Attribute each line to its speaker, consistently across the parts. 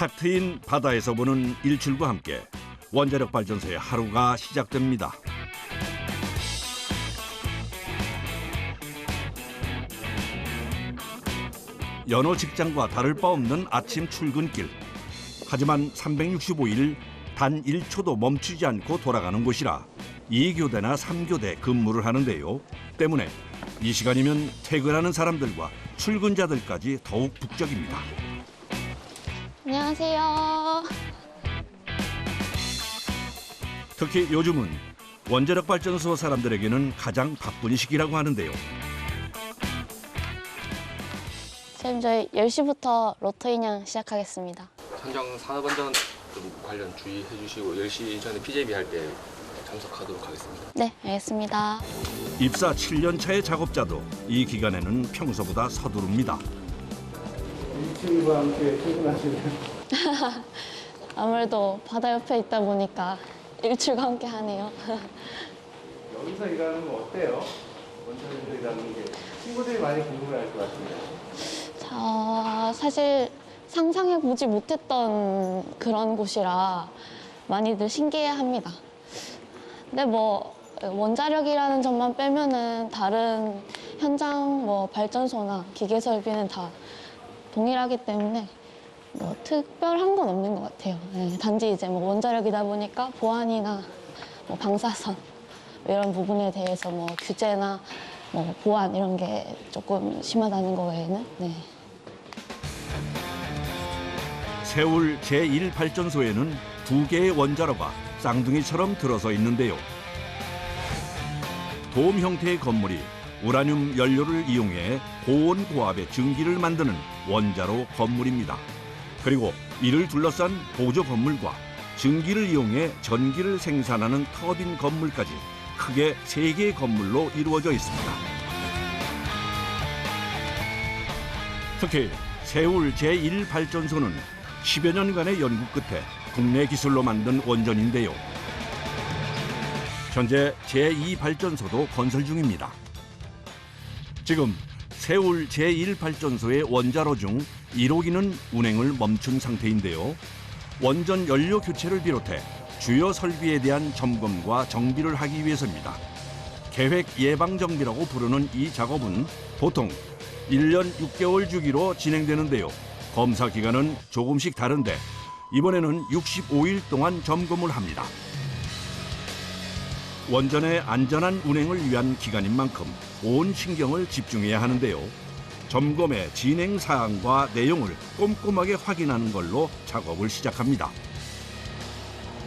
Speaker 1: 탁 트인 바다에서 보는 일출과 함께 원자력 발전소의 하루가 시작됩니다. 여느 직장과 다를 바 없는 아침 출근길. 하지만 365일 단 1초도 멈추지 않고 돌아가는 곳이라 2교대나 3교대 근무를 하는데요. 때문에 이 시간이면 퇴근하는 사람들과 출근자들까지 더욱 북적입니다.
Speaker 2: 안녕하세요.
Speaker 1: 특히 요즘은 원자력 발전소 사람들에게는 가장 바쁜 시기라고 하는데요.
Speaker 2: 지금 저희 10시부터 로터 인양 시작하겠습니다.
Speaker 3: 현장 산업 안전 관련 주의해 주시고 10시 전에 PJB 할 때 참석하도록 하겠습니다.
Speaker 2: 네, 알겠습니다.
Speaker 1: 입사 7년 차의 작업자도 이 기간에는 평소보다 서두릅니다.
Speaker 4: 일주일과 함께 출근하시네요.
Speaker 2: 아무래도 바다 옆에 있다 보니까 일출과 함께 하네요.
Speaker 4: 여기서 일하는 거 어때요? 원천에서 일하는 게 친구들이 많이 궁금해할 것 같은데.
Speaker 2: 사실 상상해보지 못했던 그런 곳이라 많이들 신기해합니다. 근데 뭐 원자력이라는 점만 빼면은 다른 현장 뭐 발전소나 기계 설비는 다 동일하기 때문에 뭐 특별한 건 없는 것 같아요. 네, 단지 이제 뭐 원자력이다 보니까 보안이나 뭐 방사선 이런 부분에 대해서 뭐 규제나 뭐 보안 이런 게 조금 심하다는 거 외에는 네.
Speaker 1: 세울 제1발전소에는 2개의 원자로가 쌍둥이처럼 들어서 있는데요. 돔 형태의 건물이 우라늄 연료를 이용해 고온 고압의 증기를 만드는 원자로 건물입니다. 그리고 이를 둘러싼 보조 건물과 증기를 이용해 전기를 생산하는 터빈 건물까지 크게 3개의 건물로 이루어져 있습니다. 특히 세울 제1발전소는 10여 년간의 연구 끝에 국내 기술로 만든 원전인데요. 현재 제2발전소도 건설 중입니다. 지금 세울 제1발전소의 원자로 중 1호기는 운행을 멈춘 상태인데요. 원전 연료 교체를 비롯해 주요 설비에 대한 점검과 정비를 하기 위해서입니다. 계획 예방 정비라고 부르는 이 작업은 보통 1년 6개월 주기로 진행되는데요. 검사 기간은 조금씩 다른데 이번에는 65일 동안 점검을 합니다. 원전의 안전한 운행을 위한 기간인 만큼 온 신경을 집중해야 하는데요. 점검의 진행 사항과 내용을 꼼꼼하게 확인하는 걸로 작업을 시작합니다.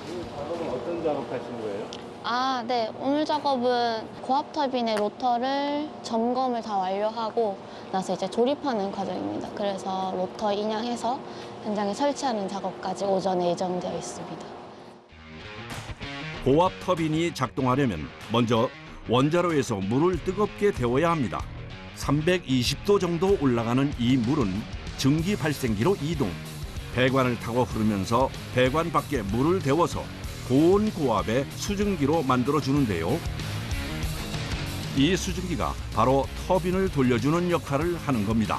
Speaker 4: 오늘 작업은 어떤 작업하신 거예요?
Speaker 2: 네. 오늘 작업은 고압 터빈의 로터를 점검을 다 완료하고 나서 이제 조립하는 과정입니다. 그래서 로터 인양해서 현장에 설치하는 작업까지 오전에 예정되어 있습니다.
Speaker 1: 고압 터빈이 작동하려면 먼저 원자로에서 물을 뜨겁게 데워야 합니다. 320도 정도 올라가는 이 물은 증기 발생기로 이동, 배관을 타고 흐르면서 배관 밖에 물을 데워서 고온 고압의 수증기로 만들어주는데요. 이 수증기가 바로 터빈을 돌려주는 역할을 하는 겁니다.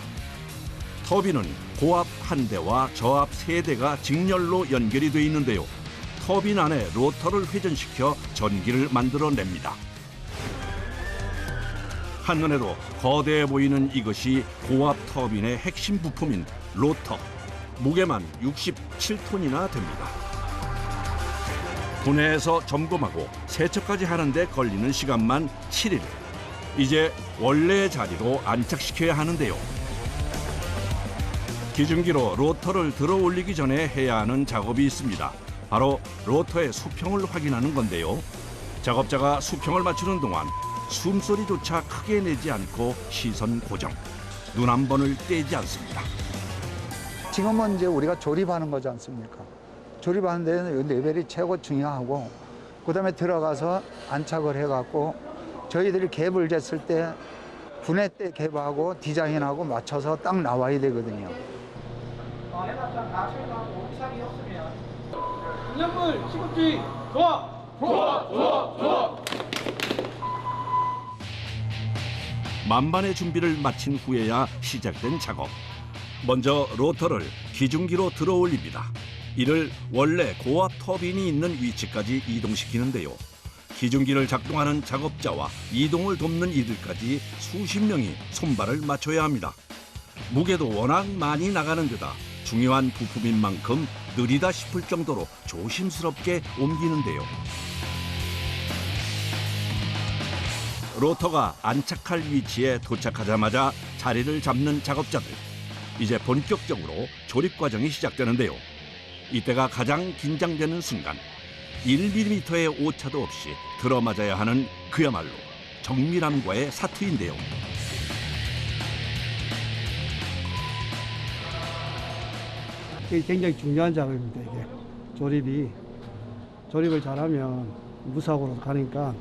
Speaker 1: 터빈은 고압 한 대와 저압 3대가 직렬로 연결이 돼 있는데요. 터빈 안에 로터를 회전시켜 전기를 만들어냅니다. 한눈에도 거대해 보이는 이것이 고압 터빈의 핵심 부품인 로터. 무게만 67톤이나 됩니다. 분해해서 점검하고 세척까지 하는데 걸리는 시간만 7일. 이제 원래의 자리로 안착시켜야 하는데요. 기중기로 로터를 들어 올리기 전에 해야 하는 작업이 있습니다. 바로 로터의 수평을 확인하는 건데요. 작업자가 수평을 맞추는 동안 숨소리조차 크게 내지 않고 시선 고정. 눈 한 번을 떼지 않습니다.
Speaker 5: 지금은 이제 우리가 조립하는 거지 않습니까? 조립하는 데는 레벨이 최고 중요하고 그다음에 들어가서 안착을 해갖고 저희들이 갭을 쟀을 때 분해 때 갭하고 디자인하고 맞춰서 딱 나와야 되거든요.
Speaker 6: 인연물 시급지 좋아.
Speaker 1: 만반의 준비를 마친 후에야 시작된 작업. 먼저 로터를 기중기로 들어 올립니다. 이를 원래 고압 터빈이 있는 위치까지 이동시키는데요. 기중기를 작동하는 작업자와 이동을 돕는 이들까지 수십 명이 손발을 맞춰야 합니다. 무게도 워낙 많이 나가는 데다 중요한 부품인 만큼 느리다 싶을 정도로 조심스럽게 옮기는데요. 로터가 안착할 위치에 도착하자마자 자리를 잡는 작업자들. 이제 본격적으로 조립 과정이 시작되는데요. 이때가 가장 긴장되는 순간. 1mm의 오차도 없이 들어맞아야 하는 그야말로 정밀함과의 사투인데요.
Speaker 6: 이게 굉장히 중요한 작업입니다. 이게 조립을 잘하면 무사고로 가니까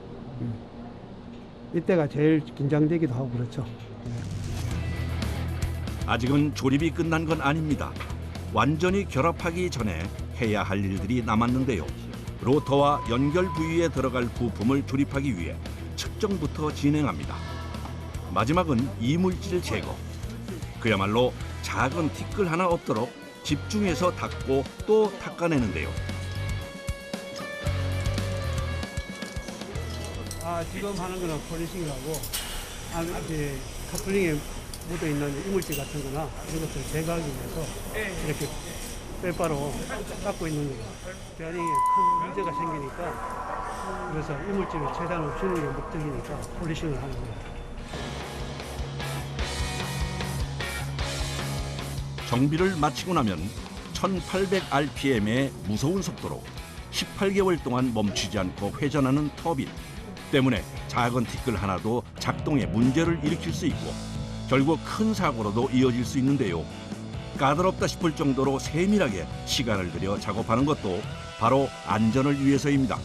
Speaker 6: 이때가 제일 긴장되기도 하고 그렇죠.
Speaker 1: 아직은 조립이 끝난 건 아닙니다. 완전히 결합하기 전에 해야 할 일들이 남았는데요. 로터와 연결 부위에 들어갈 부품을 조립하기 위해 측정부터 진행합니다. 마지막은 이물질 제거. 그야말로 작은 티끌 하나 없도록 집중해서 닦고 또 닦아내는데요.
Speaker 6: 지금 하는 거는 폴리싱이라고 이제 커플링에 묻어 있는 이물질 같은 거나 이런 것들 제거하기 위해서 이렇게 빼바로 닦고 있는 거예요. 베어링에 큰 문제가 생기니까 그래서 이물질을 최대한 없애는 게 목적이니까 폴리싱을 하는 거예요.
Speaker 1: 정비를 마치고 나면 1800rpm의 무서운 속도로 18개월 동안 멈추지 않고 회전하는 터빈 때문에 작은 티끌 하나도 작동에 문제를 일으킬 수 있고 결국 큰 사고로도 이어질 수 있는데요. 까다롭다 싶을 정도로 세밀하게 시간을 들여 작업하는 것도 바로 안전을 위해서입니다.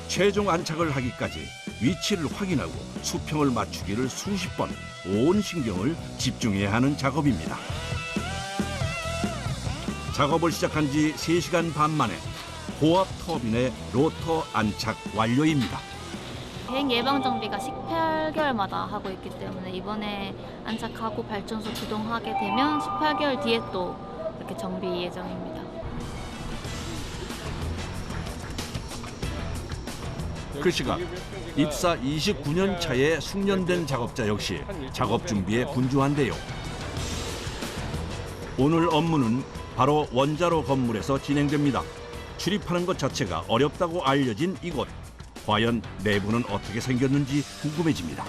Speaker 1: 최종 안착을 하기까지 위치를 확인하고 수평을 맞추기를 수십 번 온 신경을 집중해야 하는 작업입니다. 작업을 시작한 지 3시간 반 만에 고압 터빈의 로터 안착 완료입니다.
Speaker 7: 비행 예방 정비가 18개월마다 하고 있기 때문에 이번에 안착하고 발전소 구동하게 되면 18개월 뒤에 또 이렇게 정비 예정입니다.
Speaker 1: 그 시각 입사 29년 차의 숙련된 작업자 역시 작업 준비에 분주한데요. 오늘 업무는 바로 원자로 건물에서 진행됩니다. 출입하는 것 자체가 어렵다고 알려진 이곳. 과연 내부는 어떻게 생겼는지 궁금해집니다.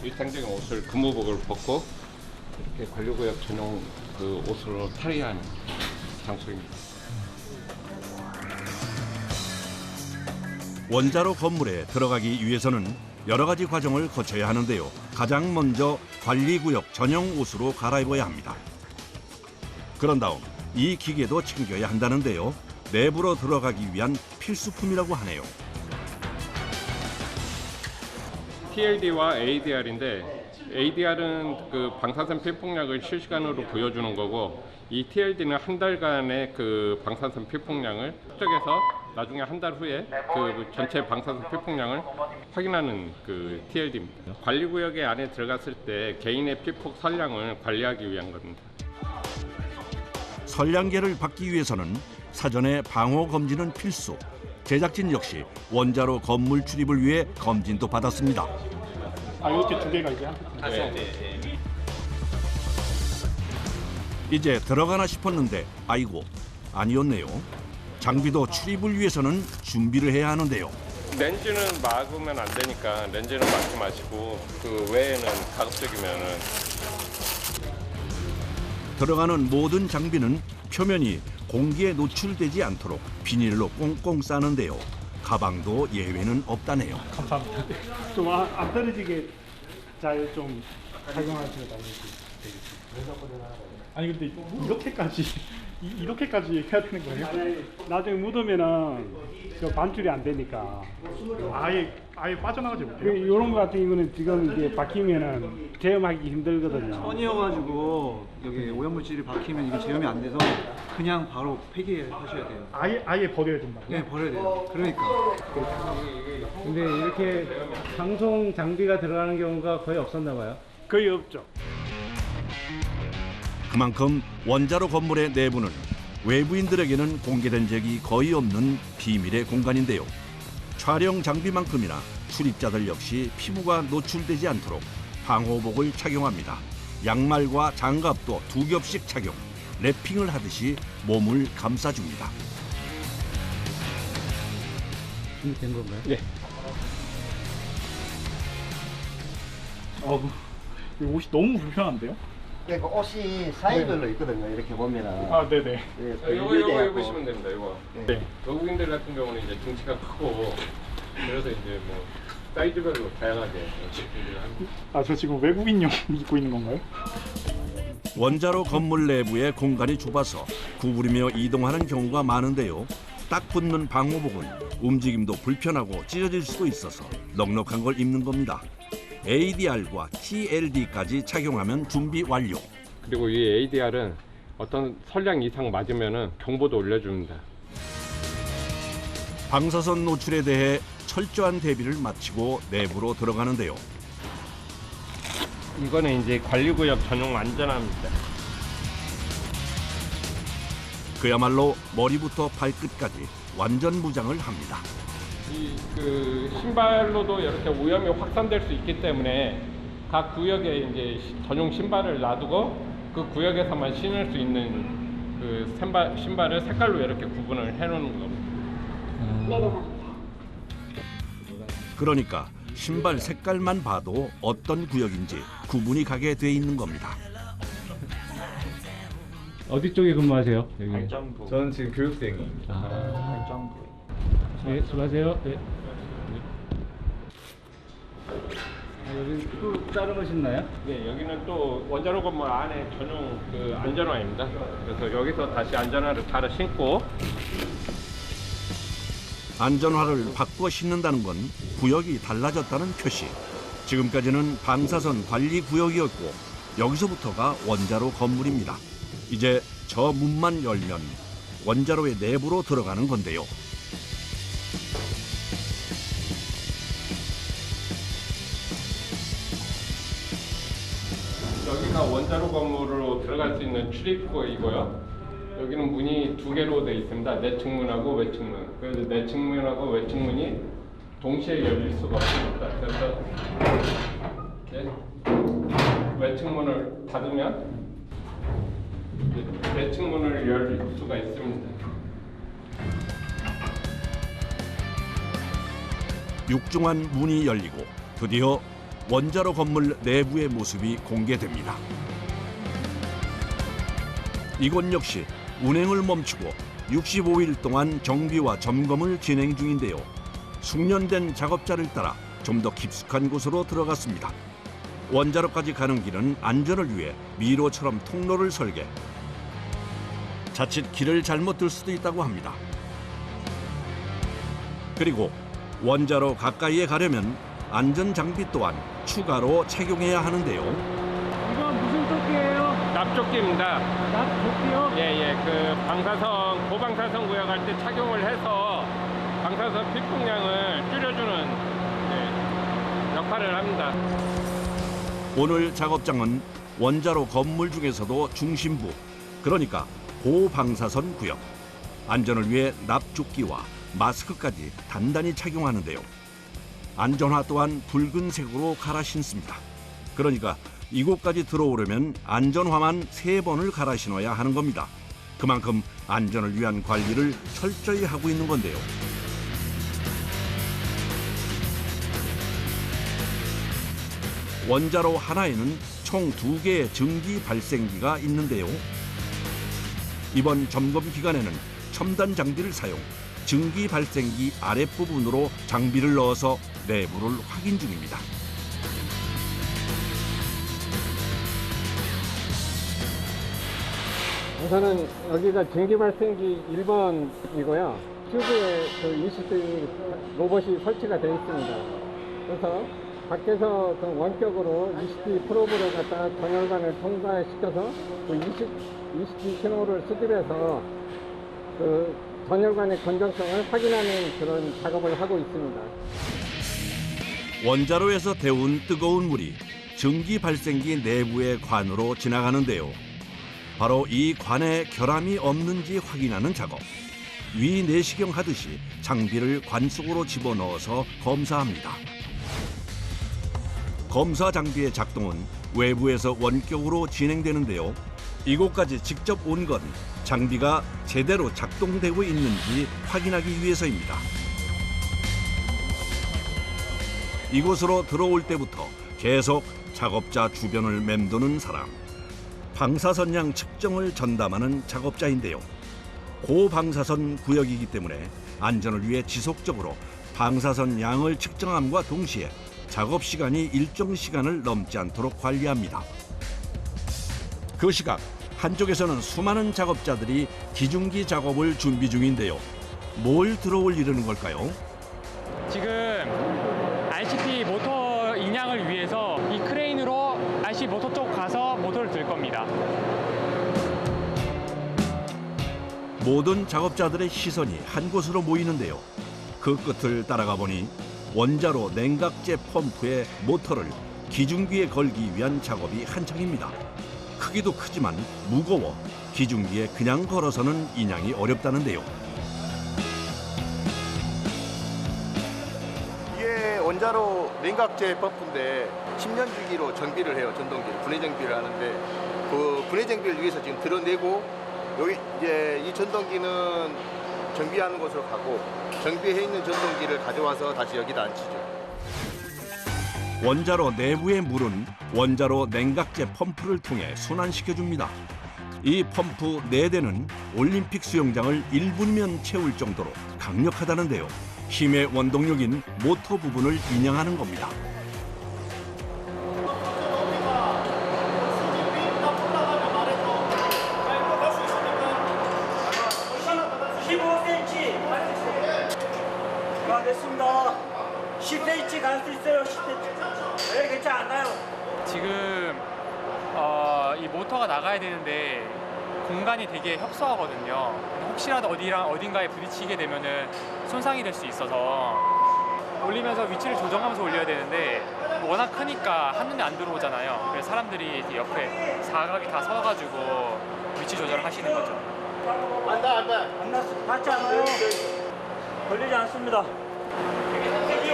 Speaker 8: 일상적인 옷을 근무복을 벗고 이렇게 관료구역 전용 그 옷으로 탈의한 장소입니다.
Speaker 1: 원자로 건물에 들어가기 위해서는 여러 가지 과정을 거쳐야 하는데요. 가장 먼저 관리구역 전용 옷으로 갈아입어야 합니다. 그런 다음 이 기계도 챙겨야 한다는데요. 내부로 들어가기 위한 필수품이라고 하네요.
Speaker 8: TLD와 ADR인데 ADR은 그 방사선 필폭량을 실시간으로 보여주는 거고 이 TLD는 한 달간의 그 방사선 필폭량을 측정해서 나중에 한 달 후에 그 전체 방사선 필폭량을 확인하는 그 TLD입니다. 관리구역에 안에 들어갔을 때 개인의 피폭 선량을 관리하기 위한 겁니다.
Speaker 1: 선량계를 받기 위해서는 사전에 방호 검진은 필수. 제작진 역시 원자로 건물 출입을 위해 검진도 받았습니다.
Speaker 6: 이렇게 두 개가 이제
Speaker 1: 이제 들어가나 싶었는데 아이고 아니었네요. 장비도 출입을 위해서는 준비를 해야 하는데요.
Speaker 8: 렌즈는 막으면 안 되니까 렌즈는 막지 마시고 그 외에는 가급적이면은
Speaker 1: 들어가는 모든 장비는 표면이 공기에 노출되지 않도록 비닐로 꽁꽁 싸는데요. 가방도 예외는 없다네요.
Speaker 6: 감사합니다. 좀 안 떨어지게 잘 좀 착용하셔야 되겠습니다. 아니 근데 이렇게까지 해야 되는 거예요? 나중에 묻으면은 반출이 안 되니까 아예 빠져나가지 못해요. 이런 거 같은 경우는 지금 이게 박히면은 제염하기 힘들거든요.
Speaker 9: 선이어가지고 여기 오염물질이 박히면 이게 제염이 안 돼서 그냥 바로 폐기하셔야 돼요.
Speaker 6: 아예 버려야 된다.
Speaker 9: 네, 버려야 돼요. 그러니까.
Speaker 6: 근데 이렇게 방송 장비가 들어가는 경우가 거의 없었나 봐요. 거의 없죠.
Speaker 1: 그만큼 원자로 건물의 내부는 외부인들에게는 공개된 적이 거의 없는 비밀의 공간인데요. 촬영 장비만큼이나 출입자들 역시 피부가 노출되지 않도록 방호복을 착용합니다. 양말과 장갑도 2겹씩 착용, 랩핑을 하듯이 몸을 감싸줍니다.
Speaker 6: 준비된 건가요?
Speaker 8: 네.
Speaker 10: 이 옷이 너무 불편한데요?
Speaker 11: 그 옷이 사이즈별로 있거든요. 이렇게 보면은.
Speaker 10: 아, 네네.
Speaker 8: 이거 입으시면 됩니다. 이거.
Speaker 10: 네.
Speaker 8: 외국인들 같은 경우는 이제 등치가 크고 그래서 이제 뭐 사이즈별로 다양하게 준비를 합니다.
Speaker 10: 아, 저 지금 외국인용 입고 있는 건가요?
Speaker 1: 원자로 건물 내부의 공간이 좁아서 구부리며 이동하는 경우가 많은데요. 딱 붙는 방호복은 움직임도 불편하고 찢어질 수도 있어서 넉넉한 걸 입는 겁니다. ADR과 TLD까지 착용하면 준비 완료.
Speaker 8: 그리고 이 ADR은 어떤 선량 이상 맞으면은 경보도 올려줍니다.
Speaker 1: 방사선 노출에 대해 철저한 대비를 마치고 내부로 들어가는데요.
Speaker 8: 이거는 이제 관리구역 전용 안전화입니다.
Speaker 1: 그야말로 머리부터 발끝까지 완전 무장을 합니다.
Speaker 8: 그 신발로도 이렇게 오염이 확산될 수 있기 때문에 각 구역에 이제 전용 신발을 놔두고 그 구역에서만 신을 수 있는 그 신발을 색깔로 이렇게 구분을 해놓는 겁니다.
Speaker 1: 그러니까 신발 색깔만 봐도 어떤 구역인지 구분이 가게 돼 있는 겁니다.
Speaker 6: 어디 쪽에 근무하세요? 여기.
Speaker 4: 저는 지금 교육생입니다.
Speaker 6: 네, 수고하세요. 네. 여기 또 다른 거 신나요?
Speaker 8: 네, 여기는 또 원자로 건물 안에 전용 그 안전화입니다. 그래서 여기서 다시 안전화를 갈아 신고
Speaker 1: 안전화를 바꿔 신는다는 건 구역이 달라졌다는 표시. 지금까지는 방사선 관리 구역이었고 여기서부터가 원자로 건물입니다. 이제 저 문만 열면 원자로의 내부로 들어가는 건데요.
Speaker 8: 여기가 원자로 건물로 들어갈 수 있는 출입구이고요. 여기는 문이 2개로 되어 있습니다. 내측문하고 외측문. 그래서 내측문하고 외측문이 동시에 열릴 수가 없습니다. 그래서 이렇게 외측문을 닫으면 내측문을 열 수가 있습니다.
Speaker 1: 육중한 문이 열리고 드디어 원자로 건물 내부의 모습이 공개됩니다. 이곳 역시 운행을 멈추고 65일 동안 정비와 점검을 진행 중인데요. 숙련된 작업자를 따라 좀 더 깊숙한 곳으로 들어갔습니다. 원자로까지 가는 길은 안전을 위해 미로처럼 통로를 설계. 자칫 길을 잘못 들 수도 있다고 합니다. 그리고 원자로 가까이에 가려면 안전장비 또한 추가로 착용해야 하는데요.
Speaker 6: 이건 무슨 조끼예요?
Speaker 8: 납조끼입니다.
Speaker 6: 납조끼요?
Speaker 8: 예, 그 고방사선 구역 할 때 착용을 해서 방사선 피폭량을 줄여주는 역할을 합니다.
Speaker 1: 오늘 작업장은 원자로 건물 중에서도 중심부, 그러니까 고방사선 구역. 안전을 위해 납조끼와 마스크까지 단단히 착용하는데요. 안전화 또한 붉은색으로 갈아 신습니다. 그러니까 이곳까지 들어오려면 안전화만 3번을 갈아 신어야 하는 겁니다. 그만큼 안전을 위한 관리를 철저히 하고 있는 건데요. 원자로 하나에는 총 2개의 증기 발생기가 있는데요. 이번 점검 기간에는 첨단 장비를 사용, 증기 발생기 아랫부분으로 장비를 넣어서 내부를 확인 중입니다.
Speaker 8: 우선은 여기가 증기 발생기 1번이고요. 튜브에 그 ECD 로봇이 설치가 되어 있습니다. 그래서 밖에서 그 원격으로 ECD 프로브를 갖다가 전열관을 통과시켜서 그 ECD 신호를 수집해서 그 전열관의 건전성을 확인하는 그런 작업을 하고 있습니다.
Speaker 1: 원자로에서 데운 뜨거운 물이 증기 발생기 내부의 관으로 지나가는데요. 바로 이 관에 결함이 없는지 확인하는 작업. 위 내시경 하듯이 장비를 관 속으로 집어넣어서 검사합니다. 검사 장비의 작동은 외부에서 원격으로 진행되는데요. 이곳까지 직접 온 건 장비가 제대로 작동되고 있는지 확인하기 위해서입니다. 이곳으로 들어올 때부터 계속 작업자 주변을 맴도는 사람. 방사선량 측정을 전담하는 작업자인데요. 고방사선 구역이기 때문에 안전을 위해 지속적으로 방사선 양을 측정함과 동시에 작업 시간이 일정 시간을 넘지 않도록 관리합니다. 그 시각 한쪽에서는 수많은 작업자들이 기중기 작업을 준비 중인데요. 뭘 들어올리려는 걸까요?
Speaker 12: 지금 RCP 모터 인양을 위해서 이 크레인으로 RCP 모터 쪽 가서 모터를 들 겁니다.
Speaker 1: 모든 작업자들의 시선이 한 곳으로 모이는데요. 그 끝을 따라가 보니 원자로 냉각제 펌프에 모터를 기중기에 걸기 위한 작업이 한창입니다. 크기도 크지만 무거워 기중기에 그냥 걸어서는 인양이 어렵다는데요.
Speaker 4: 이게 원자로 냉각제 펌프인데 10년 주기로 정비를 해요. 전동기를 분해 정비를 하는데 그 분해 정비를 위해서 지금 드러내고 여기 이제 이 전동기는 정비하는 곳으로 가고 정비해 있는 전동기를 가져와서 다시 여기다 앉히죠.
Speaker 1: 원자로 내부의 물은 원자로 냉각제 펌프를 통해 순환시켜줍니다. 이 펌프 4대는 올림픽 수영장을 1분이면 채울 정도로 강력하다는데요. 힘의 원동력인 모터 부분을 인양하는 겁니다.
Speaker 13: 됐습니다. 10cm 갈 수 있어요. 10cm. 네, 괜찮아요.
Speaker 12: 지금 이 모터가 나가야 되는데 공간이 되게 협소하거든요. 혹시라도 어딘가에 부딪히게 되면은 손상이 될 수 있어서 올리면서 위치를 조정하면서 올려야 되는데 워낙 크니까 한눈에 안 들어오잖아요. 그래서 사람들이 옆에 사각이 다 서가지고 위치 조절을 하시는 거죠.
Speaker 13: 안 났어. 닿지 않아요. 걸리지 않습니다. 여기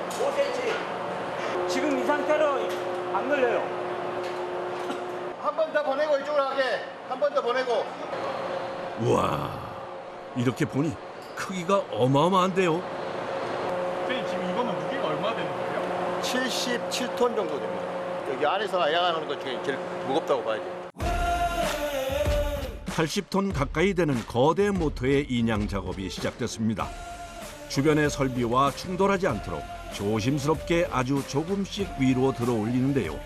Speaker 13: 5cm. 지금 이 상태로 안 걸려요.
Speaker 4: 한 번 더 보내고 이쪽으로 가게. 한 번 더 보내고.
Speaker 1: 우와, 이렇게 보니 크기가 어마어마한데요.
Speaker 10: 선생님 지금 이거는 무게가 얼마 되는 거예요?
Speaker 4: 77톤 정도 됩니다. 여기 안에서 야간하는 것 중에 제일 무겁다고 봐야죠.
Speaker 1: 80톤 가까이 되는 거대 모터의 인양 작업이 시작됐습니다. 주변의 설비와 충돌하지 않도록 조심스럽게 아주 조금씩 위로 들어 올리는데요.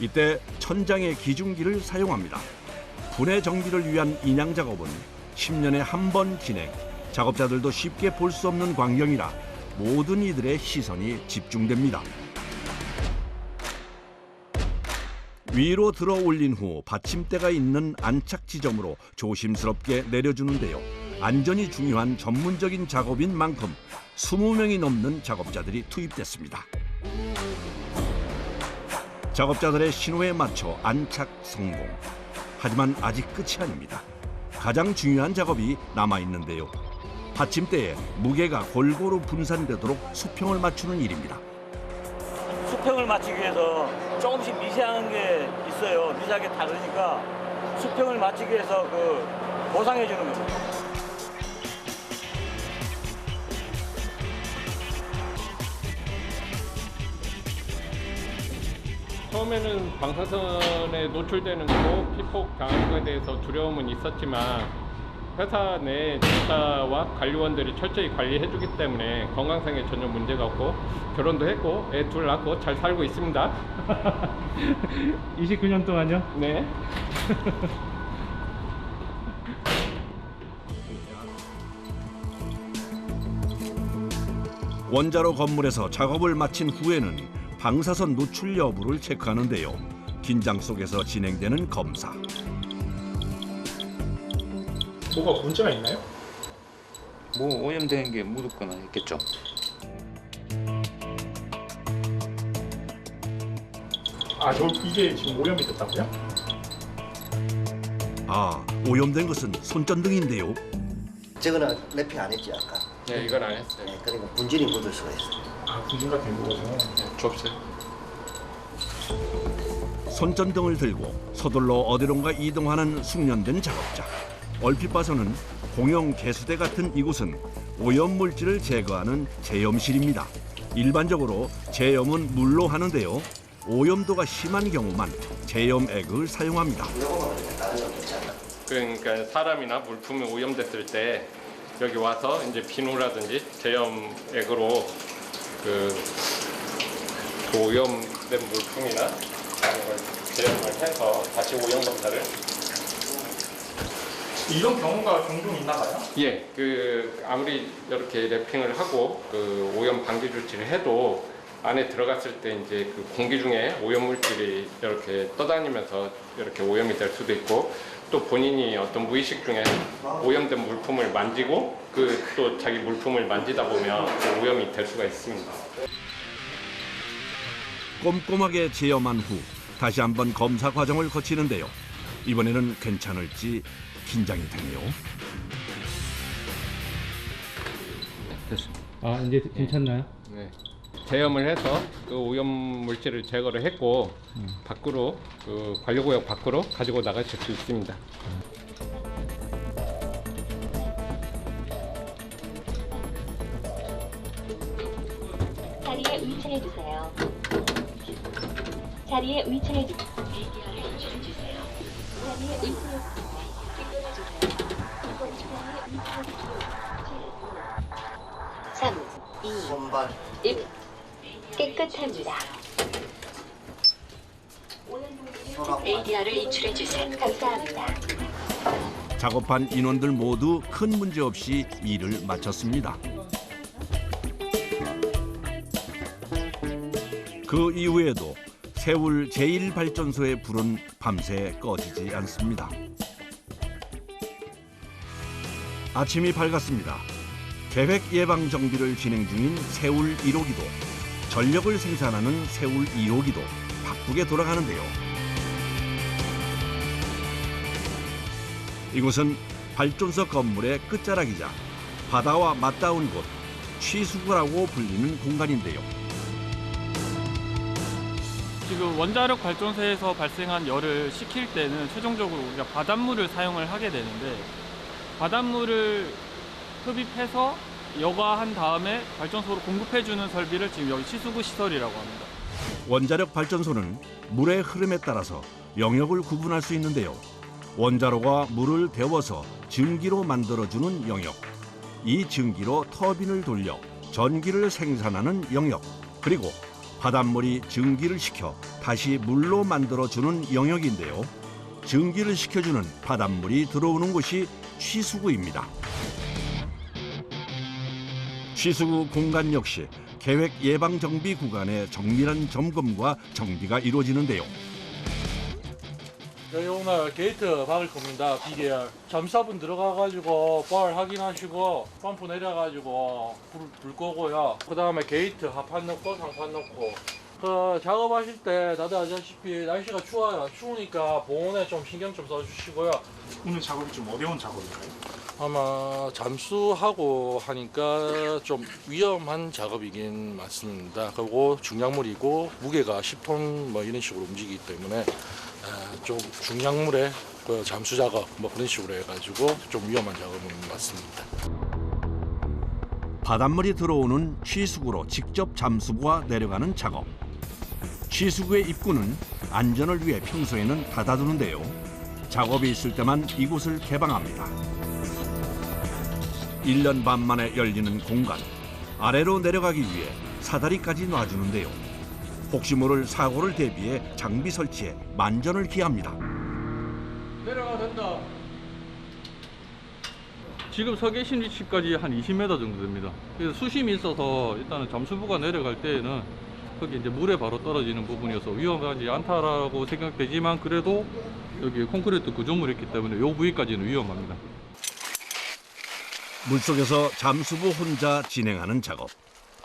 Speaker 1: 이때 천장의 기중기를 사용합니다. 분해 정비를 위한 인양 작업은 10년에 한 번 진행. 작업자들도 쉽게 볼 수 없는 광경이라 모든 이들의 시선이 집중됩니다. 위로 들어 올린 후 받침대가 있는 안착 지점으로 조심스럽게 내려주는데요. 안전이 중요한 전문적인 작업인 만큼 20명이 넘는 작업자들이 투입됐습니다. 작업자들의 신호에 맞춰 안착 성공. 하지만 아직 끝이 아닙니다. 가장 중요한 작업이 남아있는데요. 받침대에 무게가 골고루 분산되도록 수평을 맞추는 일입니다.
Speaker 13: 수평을 맞추기 위해서 조금씩 미세한 게 있어요. 미세하게 다르니까 수평을 맞추기 위해서 보상해 주는 겁니다.
Speaker 8: 처음에는 방사선에 노출되는 거 피폭 당하는 것에 대해서 두려움은 있었지만 회사 내 지사와 관리원들이 철저히 관리해주기 때문에 건강상에 전혀 문제가 없고 결혼도 했고 애 둘 낳고 잘 살고 있습니다.
Speaker 10: 29년 동안요?
Speaker 8: 네.
Speaker 1: 원자로 건물에서 작업을 마친 후에는 방사선 노출 여부를 체크하는데요. 긴장 속에서 진행되는 검사.
Speaker 10: 뭐가 문제가 있나요?
Speaker 14: 뭐 오염된 게 묻었거나 했겠죠.
Speaker 10: 이게 지금 오염이 됐다고요?
Speaker 1: 아, 오염된 것은 손전등인데요.
Speaker 11: 저거는 랩핑 안 했지 아까.
Speaker 8: 네, 이건 안 했어요.
Speaker 11: 네, 그러니까 분진이 묻을 수가 있어요.
Speaker 10: 아, 분진가 된 거거든요.
Speaker 8: 네, 좁어요.
Speaker 1: 손전등을 들고 서둘러 어디론가 이동하는 숙련된 작업자. 얼핏 봐서는 공용 개수대 같은 이곳은 오염 물질을 제거하는 제염실입니다. 일반적으로 제염은 물로 하는데요. 오염도가 심한 경우만 제염액을 사용합니다.
Speaker 8: 그러니까 사람이나 물품이 오염됐을 때 여기 와서 이제 비누라든지 제염액으로 그 오염된 물품이나 이런 걸 제염을 해서 다시 오염 검사를.
Speaker 10: 이런 경우가 종종 있나 봐요?
Speaker 8: 예, 그 아무리 이렇게 랩핑을 하고 그 오염 방지 조치를 해도 안에 들어갔을 때 이제 그 공기 중에 오염 물질이 이렇게 떠다니면서 이렇게 오염이 될 수도 있고, 또 본인이 어떤 무의식 중에 오염된 물품을 만지고 그 또 자기 물품을 만지다 보면 그 오염이 될 수가 있습니다.
Speaker 1: 꼼꼼하게 제염한 후 다시 한번 검사 과정을 거치는데요. 이번에는 괜찮을지 긴장이 되네요.
Speaker 8: 됐습니다.
Speaker 6: 아, 이제 괜찮나요?
Speaker 8: 네. 제염을 해서 그 오염 물질을 제거를 했고 밖으로 그 관리구역 밖으로 가지고 나가실 수 있습니다.
Speaker 15: 자리에 위치해 주세요. 자리에 위치해 주세요. 자리에 위치해 주세요.
Speaker 11: 손발
Speaker 15: 1. 깨끗합니다. ADR을 인출해 주세요. 감사합니다.
Speaker 1: 작업한 인원들 모두 큰 문제 없이 일을 마쳤습니다. 그 이후에도 세울 제1발전소의 불은 밤새 꺼지지 않습니다. 아침이 밝았습니다. 계획 예방 정비를 진행 중인 세울 1호기도, 전력을 생산하는 세울 2호기도 바쁘게 돌아가는데요. 이곳은 발전소 건물의 끝자락이자 바다와 맞닿은 곳, 취수구라고 불리는 공간인데요.
Speaker 10: 지금 원자력 발전소에서 발생한 열을 식힐 때는 최종적으로 우리가 바닷물을 사용을 하게 되는데, 바닷물을 흡입해서 여과한 다음에 발전소로 공급해주는 설비를 지금 여기 취수구 시설이라고 합니다.
Speaker 1: 원자력 발전소는 물의 흐름에 따라서 영역을 구분할 수 있는데요. 원자로가 물을 데워서 증기로 만들어주는 영역, 이 증기로 터빈을 돌려 전기를 생산하는 영역, 그리고 바닷물이 증기를 식혀 다시 물로 만들어주는 영역인데요. 증기를 식혀주는 바닷물이 들어오는 곳이 취수구입니다. 취수구 공간 역시 계획 예방 정비 구간의 정밀한 점검과 정비가 이루어지는데요.
Speaker 16: 여기 오늘 게이트 박을 겁니다. 비계열. 잠수사분 들어가가지고 볼 확인하시고 펌프 내려가지고 불 끄고요. 그 다음에 게이트 하판 넣고 상판 넣고. 그 작업하실 때 다들 아시다시피 날씨가 추워요. 추우니까 보온에 좀 신경 좀 써주시고요.
Speaker 10: 오늘 작업이 좀 어려운 작업일까요?
Speaker 16: 아마 잠수하고 하니까 좀 위험한 작업이긴 맞습니다. 그리고 중량물이고 무게가 10톤 뭐 이런 식으로 움직이기 때문에 좀 중량물에 그 잠수 작업 뭐 그런 식으로 해가지고 좀 위험한 작업은 맞습니다.
Speaker 1: 바닷물이 들어오는 취수구로 직접 잠수부가 내려가는 작업. 취수구의 입구는 안전을 위해 평소에는 닫아두는데요. 작업이 있을 때만 이곳을 개방합니다. 1년 반 만에 열리는 공간. 아래로 내려가기 위해 사다리까지 놔주는데요. 혹시 모를 사고를 대비해 장비 설치에 만전을 기합니다.
Speaker 16: 내려가 된다.
Speaker 17: 지금 서 계신 위치까지 한 20m 정도 됩니다. 그래서 수심이 있어서 일단은 잠수부가 내려갈 때에는 거기 이제 물에 바로 떨어지는 부분이어서 위험하지 않다라고 생각되지만, 그래도 여기 콘크리트 구조물이 있기 때문에 이 부위까지는 위험합니다.
Speaker 1: 물속에서 잠수부 혼자 진행하는 작업.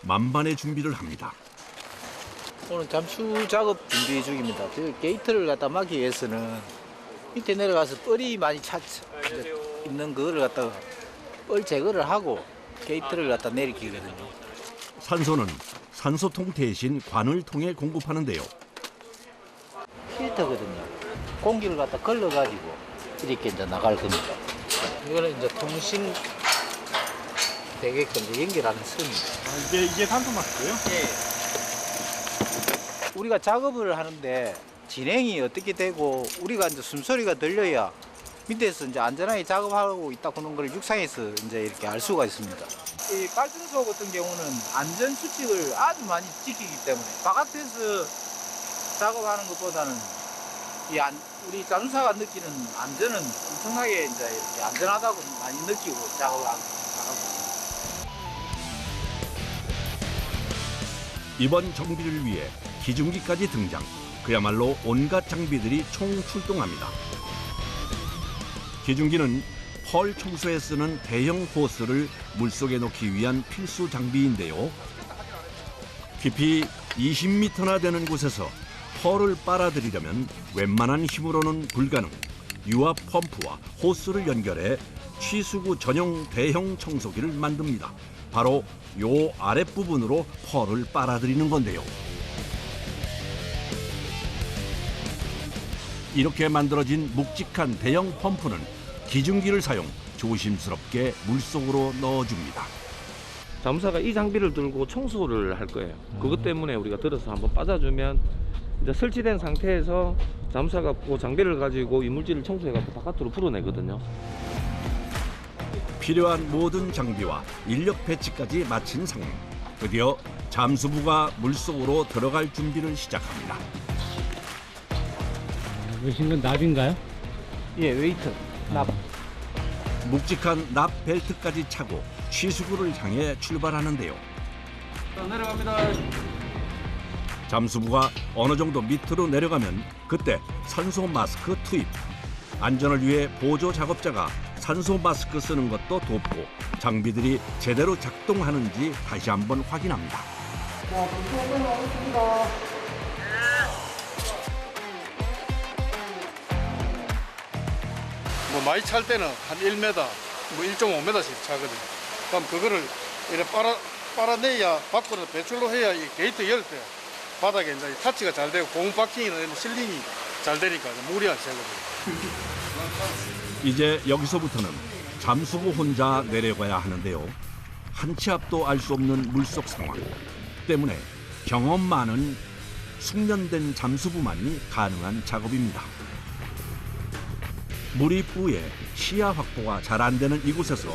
Speaker 1: 만반의 준비를 합니다.
Speaker 18: 오늘 잠수 작업 준비 중입니다. 그 게이트를 갖다 막기 위해서는 밑에 내려가서 뻘이 많이 있는 그거를 갖다가 뻘 제거를 하고 게이트를 갖다 내리키거든요.
Speaker 1: 산소는 산소통 대신 관을 통해 공급하는데요.
Speaker 18: 필터거든요. 공기를 갖다 걸러가지고 이렇게 이제 나갈 겁니다. 이거는 이제 통신 되게끔 이제 연결하는 선입니다.
Speaker 10: 이게 산소 마스크예요?
Speaker 18: 예. 우리가 작업을 하는데 진행이 어떻게 되고 우리가 이제 숨소리가 들려야 밑에서 이제 안전하게 작업하고 있다 그런 걸 육상에서 이제 이렇게 알 수가 있습니다. 이 발전소 같은 경우는 안전 수칙을 아주 많이 지키기 때문에 바깥에서 작업하는 것보다는 우리 잠수사가 느끼는 안전은 엄청나게 이제 이렇게 안전하다고 많이 느끼고 작업하고 있습니다.
Speaker 1: 이번 정비를 위해 기중기까지 등장. 그야말로 온갖 장비들이 총출동합니다. 기중기는 펄 청소에 쓰는 대형 호스를 물속에 넣기 위한 필수 장비인데요. 깊이 20m나 되는 곳에서 펄을 빨아들이려면 웬만한 힘으로는 불가능. 유압 펌프와 호스를 연결해 취수구 전용 대형 청소기를 만듭니다. 바로 요 아랫부분으로 펄을 빨아들이는 건데요. 이렇게 만들어진 묵직한 대형 펌프는 기중기를 사용 조심스럽게 물속으로 넣어줍니다.
Speaker 19: 잠수사가 이 장비를 들고 청소를 할 거예요. 그것 때문에 우리가 들어서 한번 빠져주면 이제 설치된 상태에서 잠수사가 그 장비를 가지고 이물질을 청소해서 바깥으로 풀어내거든요.
Speaker 1: 필요한 모든 장비와 인력 배치까지 마친 상황. 드디어 잠수부가 물속으로 들어갈 준비를 시작합니다.
Speaker 20: 보신 건 납인가요?
Speaker 18: 예, 웨이트, 납.
Speaker 1: 묵직한 납 벨트까지 차고 취수구를 향해 출발하는데요.
Speaker 10: 내려갑니다.
Speaker 1: 잠수부가 어느 정도 밑으로 내려가면 그때 산소 마스크 투입. 안전을 위해 보조 작업자가 산소 마스크 쓰는 것도 돕고 장비들이 제대로 작동하는지 다시 한번 확인합니다.
Speaker 6: 자, 잠시 올라가겠습니다.
Speaker 21: 뭐 많이 찰 때는 한 1m, 뭐 1.5m씩 차거든요. 그럼 그거를 이렇게 빨아내야 밖으로 배출로 해야 이 게이트 열 때 바닥에 이제 타치가 잘 되고 고무 박킹이나 실링이 잘 되니까 물이 안 새거든요.
Speaker 1: 이제 여기서부터는 잠수부 혼자 내려가야 하는데요. 한 치 앞도 알 수 없는 물속 상황 때문에 경험 많은 숙련된 잠수부만이 가능한 작업입니다. 물이 뿌에 시야 확보가 잘 안 되는 이곳에서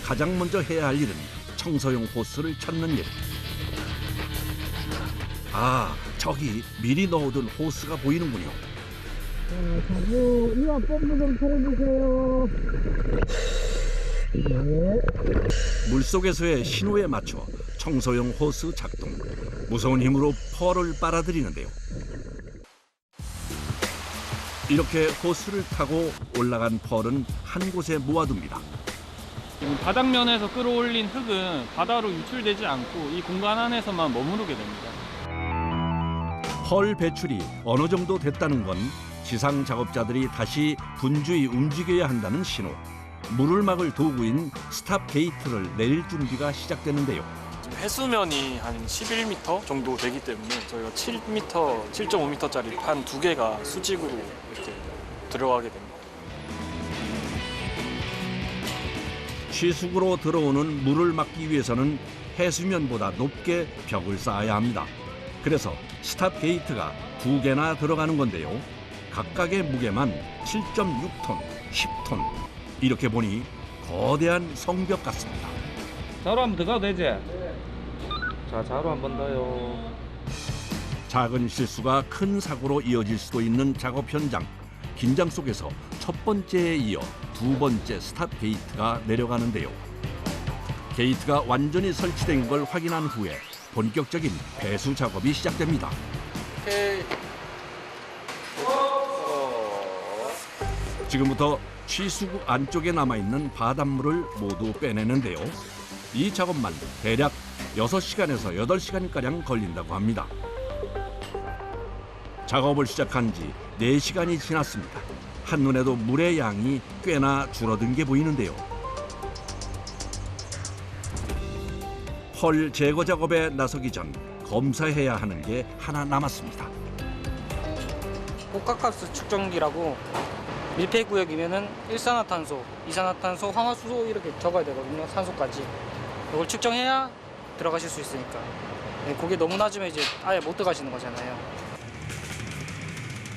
Speaker 1: 가장 먼저 해야 할 일은 청소용 호스를 찾는 일. 아, 저기 미리 넣어둔 호스가 보이는군요.
Speaker 20: 자주 이와 펌프 좀 틀어주세요. 네.
Speaker 1: 물속에서의 신호에 맞춰 청소용 호스 작동. 무서운 힘으로 펄을 빨아들이는데요. 이렇게 호스를 타고 올라간 펄은 한 곳에 모아둡니다.
Speaker 10: 바닥면에서 끌어올린 흙은 바다로 유출되지 않고 이 공간 안에서만 머무르게 됩니다.
Speaker 1: 펄 배출이 어느 정도 됐다는 건 지상 작업자들이 다시 분주히 움직여야 한다는 신호. 물을 막을 도구인 스탑 게이트를 내릴 준비가 시작되는데요.
Speaker 10: 해수면이 한 11m 정도 되기 때문에 저희가 7.5m짜리 판 2개가 수직으로 이렇게 들어가게 됩니다.
Speaker 1: 취수구로 들어오는 물을 막기 위해서는 해수면보다 높게 벽을 쌓아야 합니다. 그래서 스탑 게이트가 2개나 들어가는 건데요. 각각의 무게만 7.6톤, 10톤. 이렇게 보니 거대한 성벽 같습니다.
Speaker 19: 자로 한번 더 가도 되지? 자, 자로 한 번 더요.
Speaker 1: 작은 실수가 큰 사고로 이어질 수도 있는 작업 현장. 긴장 속에서 첫 번째에 이어 2번째 스탑 게이트가 내려가는데요. 게이트가 완전히 설치된 걸 확인한 후에 본격적인 배수 작업이 시작됩니다. 지금부터 취수구 안쪽에 남아있는 바닷물을 모두 빼내는데요. 이 작업만 대략 6시간에서 8시간가량 걸린다고 합니다. 작업을 시작한 지 4시간이 지났습니다. 한눈에도 물의 양이 꽤나 줄어든 게 보이는데요. 펄 제거 작업에 나서기 전 검사해야 하는 게 하나 남았습니다.
Speaker 3: 복합가스 측정기라고 밀폐 구역이면은 일산화탄소, 이산화탄소, 황화수소 이렇게 적어야 되거든요. 산소까지. 이걸 측정해야 들어가실 수 있으니까. 네, 그게 너무 낮으면 이제 아예 못 들어가시는 거잖아요.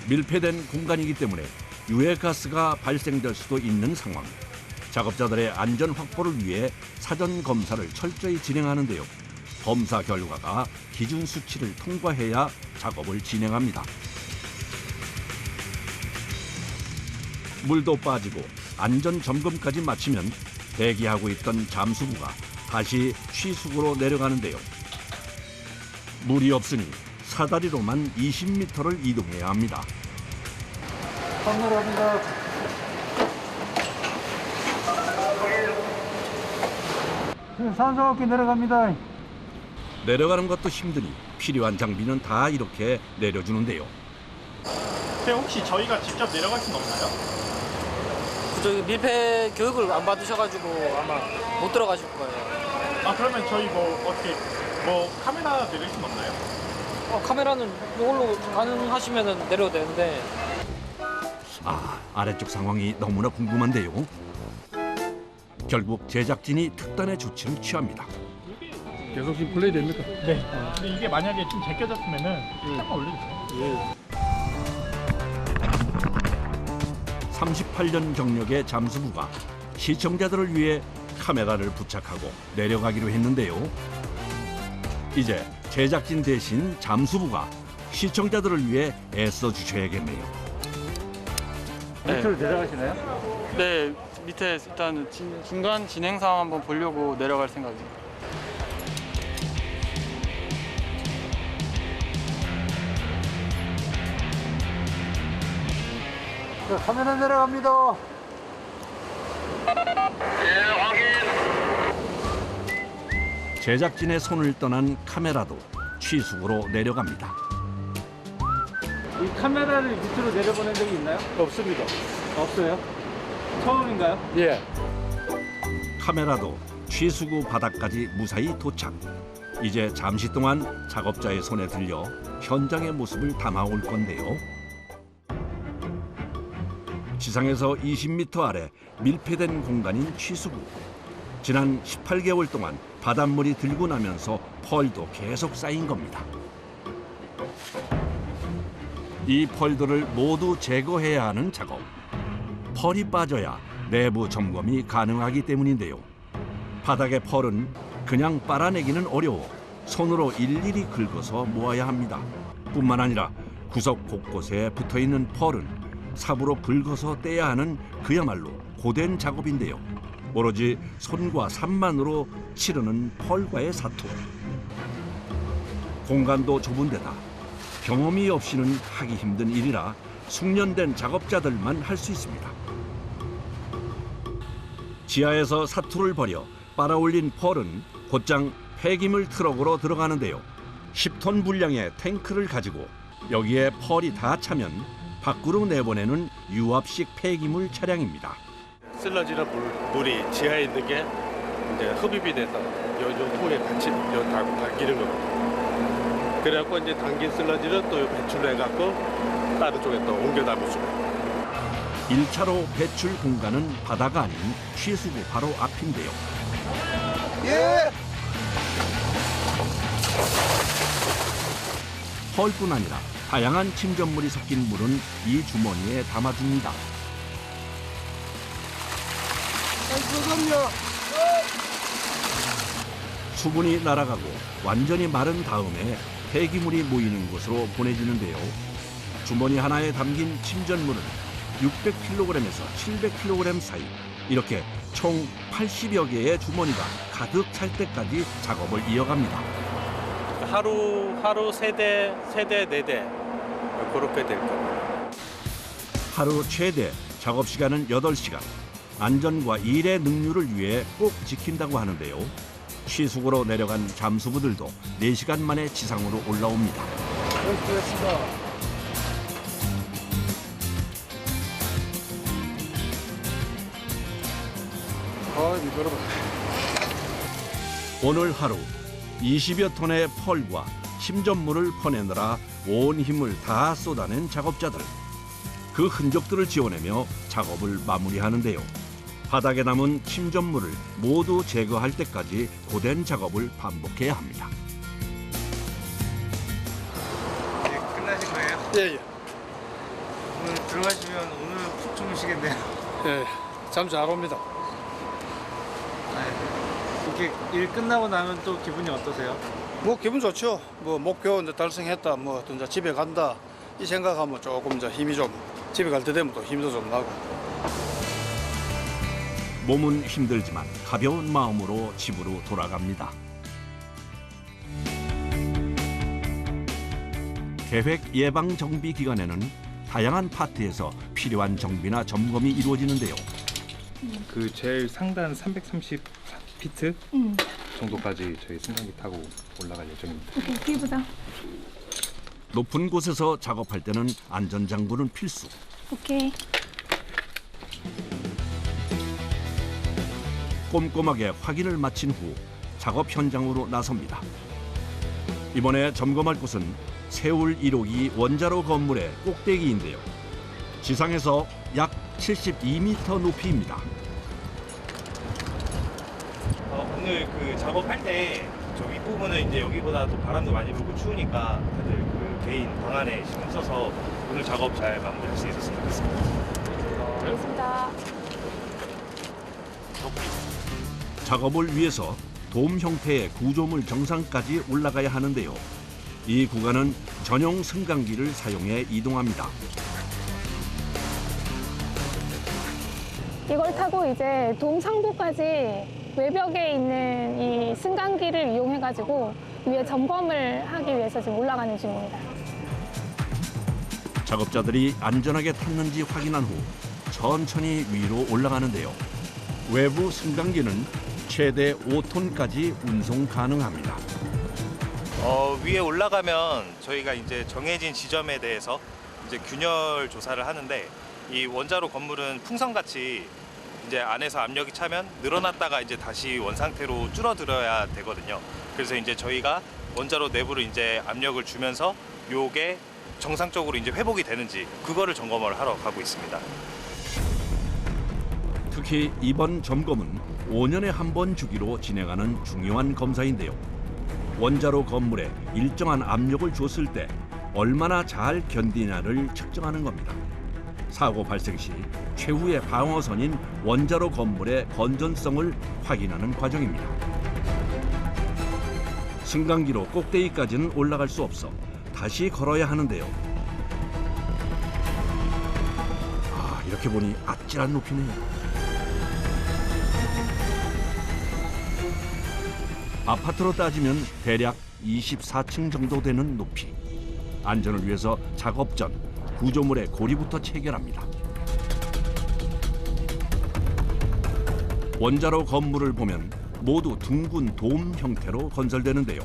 Speaker 1: 밀폐된 공간이기 때문에 유해가스가 발생될 수도 있는 상황. 작업자들의 안전 확보를 위해 사전 검사를 철저히 진행하는데요. 검사 결과가 기준 수치를 통과해야 작업을 진행합니다. 물도 빠지고 안전 점검까지 마치면 대기하고 있던 잠수부가 다시 취수구로 내려가는데요. 물이 없으니 사다리로만 20m를 이동해야 합니다.
Speaker 5: 선물합니다. 산소호흡기 내려갑니다.
Speaker 1: 내려가는 것도 힘드니 필요한 장비는 다 이렇게 내려주는데요.
Speaker 22: 혹시 저희가 직접 내려갈 수는 없나요?
Speaker 3: 저희 밀폐 교육을 안 받으셔가지고 아마 못 들어가실 거예요.
Speaker 22: 아 그러면 저희 어떻게 카메라 내릴 수는 없나요?
Speaker 3: 카메라는 이걸로 가능하시면 내려도 되는데.
Speaker 1: 아래쪽 상황이 너무나 궁금한데요. 결국 제작진이 특단의 조치를 취합니다.
Speaker 17: 계속 지금 플레이 됩니까?
Speaker 22: 네. 근데 이게 만약에 좀 제껴졌으면은 잠깐 올려주세요.
Speaker 1: 38년 경력의 잠수부가 시청자들을 위해 카메라를 부착하고 내려가기로 했는데요. 이제 제작진 대신 잠수부가 시청자들을 위해 애써 주셔야겠네요.
Speaker 3: 밑으로 내려가시나요?
Speaker 10: 네, 밑에 일단 중간 진행 상황 한번 보려고 내려갈 생각입니다.
Speaker 5: 카메라 내려갑니다.
Speaker 1: 제작진의 손을 떠난 카메라도 취수구로 내려갑니다.
Speaker 9: 이 카메라를 밑으로 내려보낸 적이 있나요?
Speaker 3: 없습니다.
Speaker 9: 없어요? 처음인가요?
Speaker 3: 예.
Speaker 1: 카메라도 취수구 바닥까지 무사히 도착. 이제 잠시 동안 작업자의 손에 들려 현장의 모습을 담아올 건데요. 지상에서 20m 아래 밀폐된 공간인 취수구. 지난 18개월 동안 바닷물이 들고 나면서 펄도 계속 쌓인 겁니다. 이 펄들을 모두 제거해야 하는 작업. 펄이 빠져야 내부 점검이 가능하기 때문인데요. 바닥의 펄은 그냥 빨아내기는 어려워 손으로 일일이 긁어서 모아야 합니다. 뿐만 아니라 구석 곳곳에 붙어있는 펄은 삽으로 긁어서 떼야 하는 그야말로 고된 작업인데요. 오로지 손과 삽만으로 치르는 펄과의 사투. 공간도 좁은 데다 경험이 없이는 하기 힘든 일이라 숙련된 작업자들만 할 수 있습니다. 지하에서 사투를 벌여 빨아올린 펄은 곧장 폐기물 트럭으로 들어가는데요. 10톤 분량의 탱크를 가지고 여기에 펄이 다 차면 밖으로 내보내는 유압식 폐기물 차량입니다.
Speaker 23: 슬러지는 물이 지하에 있는 게 이제 흡입이 돼서 요 통에 같이 담기는 거거든요. 그래갖고 이제 담긴 슬러지를 또 배출을 해갖고 다른 쪽에 또 옮겨 담을 수가 있어요.
Speaker 1: 1차로 배출 공간은 바다가 아닌 취수구 바로 앞인데요.
Speaker 5: 예!
Speaker 1: 펄뿐 아니라 다양한 침전물이 섞인 물은 이 주머니에 담아줍니다. 수분이 날아가고 완전히 마른 다음에 폐기물이 모이는 곳으로 보내지는데요. 주머니 하나에 담긴 침전물은 600kg에서 700kg 사이, 이렇게 총 80여 개의 주머니가 가득 찰 때까지 작업을 이어갑니다.
Speaker 23: 하루 세 대, 네 대 그렇게 될 겁니다.
Speaker 1: 하루 최대 작업 시간은 8시간. 안전과 일의 능률을 위해 꼭 지킨다고 하는데요. 취수구로 내려간 잠수부들도 4시간 만에 지상으로 올라옵니다.
Speaker 21: 미끄러워.
Speaker 1: 오늘 하루 20여 톤의 펄과 침전물을 퍼내느라 온 힘을 다 쏟아낸 작업자들. 그 흔적들을 지워내며 작업을 마무리하는데요. 바닥에 남은 침전물을 모두 제거할 때까지 고된 작업을 반복해야 합니다.
Speaker 2: 끝나신 거예요?
Speaker 21: 예.
Speaker 2: 오늘 들어가시면 오늘 푹 주무시겠네요.
Speaker 21: 예. 잠 잘 옵니다.
Speaker 2: 이렇게 일 끝나고 나면 또 기분이 어떠세요?
Speaker 21: 뭐 기분 좋죠. 뭐 목표 이제 달성했다. 뭐 또 이제 집에 간다. 이 생각하면 조금 이제 힘이 좀 집에 갈 때 되면 또 힘도 좀 나고.
Speaker 1: 몸은 힘들지만 가벼운 마음으로 집으로 돌아갑니다. 계획 예방 정비 기간에는 다양한 파트에서 필요한 정비나 점검이 이루어지는데요.
Speaker 7: 그 제일 상단 330피트 정도까지 저희 승강기 타고 올라갈 예정입니다.
Speaker 12: 오케이, 뒤에 보자.
Speaker 1: 높은 곳에서 작업할 때는 안전장구는 필수.
Speaker 12: 오케이.
Speaker 1: 꼼꼼하게 확인을 마친 후 작업 현장으로 나섭니다. 이번에 점검할 곳은 세울 1호기 원자로 건물의 꼭대기인데요. 지상에서 약 72m 높이입니다.
Speaker 24: 오늘 그 작업할 때 저 윗부분은 이제 여기보다 또 바람도 많이 불고 추우니까 다들 그 개인 방 안에 신경 써서 오늘 작업 잘 마무리할 수 있었으면 좋겠습니다.
Speaker 12: 알겠습니다.
Speaker 1: 작업을 위해서 돔 형태의 구조물 정상까지 올라가야 하는데요. 이 구간은 전용 승강기를 사용해 이동합니다.
Speaker 12: 이걸 타고 이제 돔 상부까지 외벽에 있는 이 승강기를 이용해가지고 위에 점검을 하기 위해서 지금 올라가는 중입니다.
Speaker 1: 작업자들이 안전하게 탔는지 확인한 후 천천히 위로 올라가는데요. 외부 승강기는 최대 5톤까지 운송 가능합니다.
Speaker 24: 위에 올라가면 저희가 이제 정해진 지점에 대해서 이제 균열 조사를 하는데 이 원자로 건물은 풍선같이 이제 안에서 압력이 차면 늘어났다가 이제 다시 원상태로 줄어들어야 되거든요. 그래서 이제 저희가 원자로 내부를 이제 압력을 주면서 요게 정상적으로 이제 회복이 되는지 그거를 점검을 하러 가고 있습니다.
Speaker 1: 특히 이번 점검은 5년에 한 번 주기로 진행하는 중요한 검사인데요. 원자로 건물에 일정한 압력을 줬을 때 얼마나 잘 견디냐를 측정하는 겁니다. 사고 발생 시 최후의 방어선인 원자로 건물의 건전성을 확인하는 과정입니다. 승강기로 꼭대기까지는 올라갈 수 없어 다시 걸어야 하는데요. 이렇게 보니 아찔한 높이네요. 아파트로 따지면 대략 24층 정도 되는 높이. 안전을 위해서 작업 전 구조물의 고리부터 체결합니다. 원자로 건물을 보면 모두 둥근 돔 형태로 건설되는데요.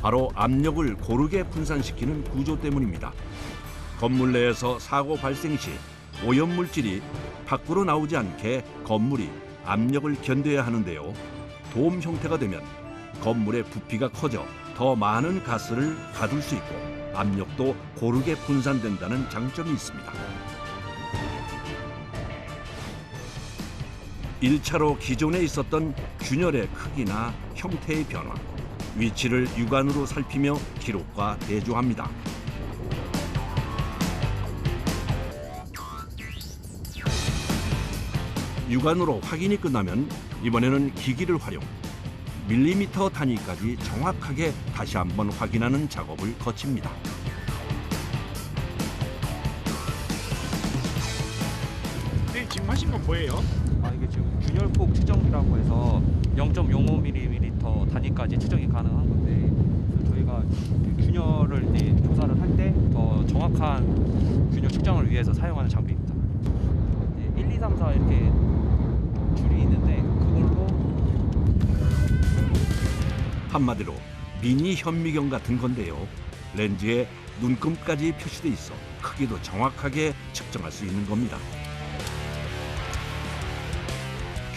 Speaker 1: 바로 압력을 고르게 분산시키는 구조 때문입니다. 건물 내에서 사고 발생 시 오염물질이 밖으로 나오지 않게 건물이 압력을 견뎌야 하는데요. 돔 형태가 되면 건물의 부피가 커져 더 많은 가스를 가둘 수 있고 압력도 고르게 분산된다는 장점이 있습니다. 1차로 기존에 있었던 균열의 크기나 형태의 변화, 위치를 육안으로 살피며 기록과 대조합니다. 육안으로 확인이 끝나면 이번에는 기기를 활용, 밀리미터 단위까지 정확하게 다시 한번 확인하는 작업을 거칩니다.
Speaker 22: 네, 지금 하신 건 뭐예요?
Speaker 19: 이게 지금 균열폭 측정기라고 해서 0.05mm 단위까지 측정이 가능한 건데 저희가 균열을 이제 조사를 할 때 더 정확한 균열 측정을 위해서 사용하는 장비입니다. 1, 2, 3, 4 이렇게 줄이 있는데 그걸로
Speaker 1: 한마디로 미니 현미경 같은 건데요. 렌즈에 눈금까지 표시돼 있어 크기도 정확하게 측정할 수 있는 겁니다.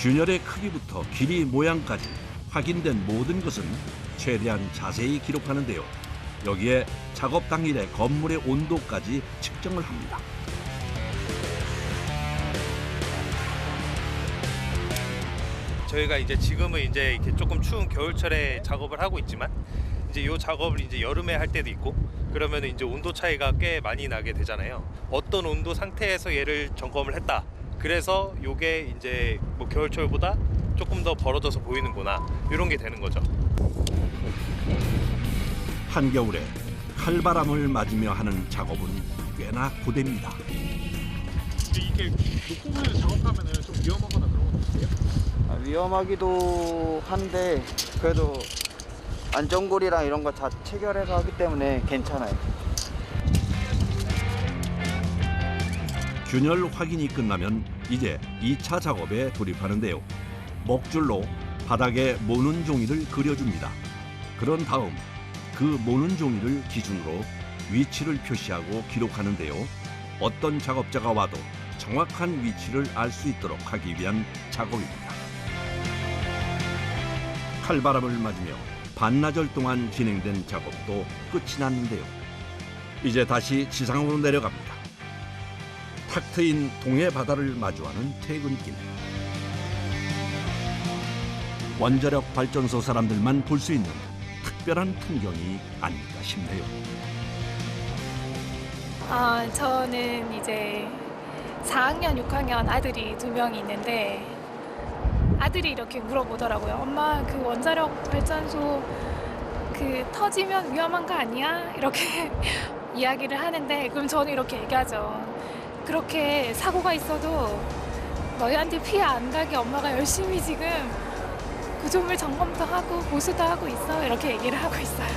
Speaker 1: 균열의 크기부터 길이 모양까지 확인된 모든 것은 최대한 자세히 기록하는데요. 여기에 작업 당일의 건물의 온도까지 측정을 합니다.
Speaker 24: 저희가 이제 지금은 이제 이렇게 조금 추운 겨울철에 작업을 하고 있지만 이제 이 작업을 이제 여름에 할 때도 있고 그러면 이제 온도 차이가 꽤 많이 나게 되잖아요. 어떤 온도 상태에서 얘를 점검을 했다. 그래서 요게 이제 뭐 겨울철보다 조금 더 벌어져서 보이는구나 이런 게 되는 거죠.
Speaker 1: 한겨울에 칼바람을 맞으며 하는 작업은 꽤나 고됩니다.
Speaker 22: 이게 높은 작업하면 좀 위험하거나 그런 건 없어요?
Speaker 4: 위험하기도 한데 그래도 안전고리랑 이런 거 다 체결해서 하기 때문에 괜찮아요.
Speaker 1: 균열 확인이 끝나면 이제 2차 작업에 돌입하는데요. 먹줄로 바닥에 모는 종이를 그려줍니다. 그런 다음 그 모는 종이를 기준으로 위치를 표시하고 기록하는데요. 어떤 작업자가 와도 정확한 위치를 알 수 있도록 하기 위한 작업입니다. 칼바람을 맞으며 반나절 동안 진행된 작업도 끝이 났는데요. 이제 다시 지상으로 내려갑니다. 탁 트인 동해 바다를 마주하는 퇴근길. 원자력 발전소 사람들만 볼 수 있는 특별한 풍경이 아닐까 싶네요.
Speaker 12: 저는 이제 4학년, 6학년 아들이 2명이 있는데 아들이 이렇게 물어보더라고요. 엄마, 그 원자력 발전소 그 터지면 위험한 거 아니야? 이렇게 이야기를 하는데 그럼 저는 이렇게 얘기하죠. 그렇게 사고가 있어도 너희한테 피해 안 가게 엄마가 열심히 지금 구조물 점검도 하고 보수도 하고 있어. 이렇게 얘기를 하고 있어요.